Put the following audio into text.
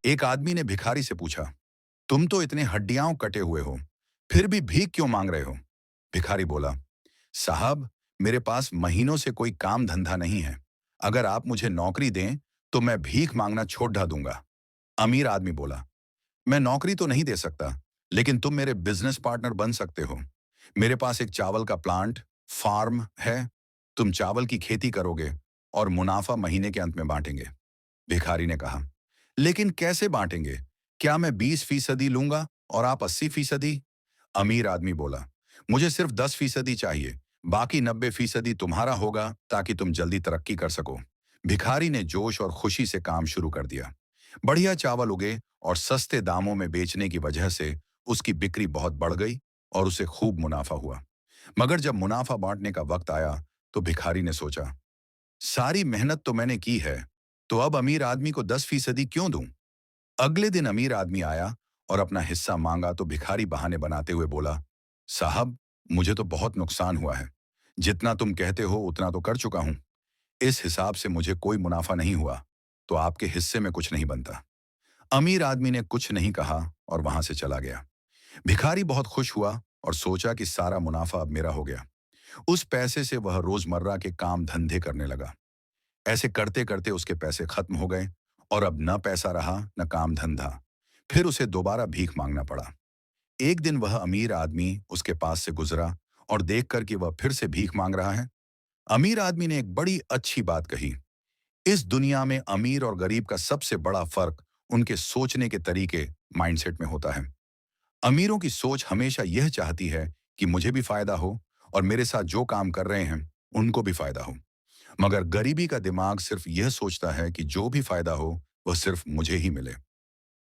एक आदमी ने भिखारी से पूछा, तुम तो इतने हड्डियां कटे हुए हो, फिर भी भीख क्यों मांग रहे हो? भिखारी बोला, साहब, मेरे पास महीनों से कोई काम धंधा नहीं है। अगर आप मुझे नौकरी दें तो मैं भीख मांगना छोड़ ढा दूंगा। अमीर आदमी बोला, मैं नौकरी तो नहीं दे सकता, लेकिन तुम मेरे बिजनेस पार्टनर बन सकते हो। मेरे पास एक चावल का प्लांट, फार्म है। तुम चावल की खेती करोगे और मुनाफा महीने के अंत में बांटेंगे। भिखारी ने कहा, लेकिन कैसे बांटेंगे? क्या मैं 20% लूंगा और आप 80%? अमीर आदमी बोला, मुझे सिर्फ 10% चाहिए। बाकी 90% तुम्हारा होगा ताकि तुम जल्दी तरक्की कर सको। भिखारी ने जोश और खुशी से काम शुरू कर दिया। बढ़िया चावल उगे और सस्ते दामों में बेचने की वजह से उसकी बिक्री बहुत बढ़ गई और उसे खूब मुनाफा हुआ। मगर जब मुनाफा बांटने का वक्त आया तो भिखारी ने सोचा, सारी मेहनत तो मैंने की है, तो अब अमीर आदमी को 10% क्यों दूं? अगले दिन अमीर आदमी आया और अपना हिस्सा मांगा तो भिखारी बहाने बनाते हुए बोला, साहब, मुझे तो बहुत नुकसान हुआ है। जितना तुम कहते हो उतना तो कर चुका हूं। इस हिसाब से मुझे कोई मुनाफा नहीं हुआ, तो आपके हिस्से में कुछ नहीं बनता। अमीर आदमी ने कुछ नहीं कहा और वहां से चला गया। भिखारी बहुत खुश हुआ और सोचा कि सारा मुनाफा अब मेरा हो गया। उस पैसे से वह रोजमर्रा के काम धंधे करने लगा। ऐसे करते करते उसके पैसे खत्म हो गए और अब न पैसा रहा न काम धंधा। फिर उसे दोबारा भीख मांगना पड़ा। एक दिन वह अमीर आदमी उसके पास से गुजरा और देखकर कि वह फिर से भीख मांग रहा है, अमीर आदमी ने एक बड़ी अच्छी बात कही। इस दुनिया में अमीर और गरीब का सबसे बड़ा फर्क उनके सोचने के तरीके, माइंडसेट में होता है। अमीरों की सोच हमेशा यह चाहती है कि मुझे भी फायदा हो और मेरे साथ जो काम कर रहे हैं उनको भी फायदा हो। मगर गरीबी का दिमाग सिर्फ यह सोचता है कि जो भी फायदा हो वह सिर्फ मुझे ही मिले।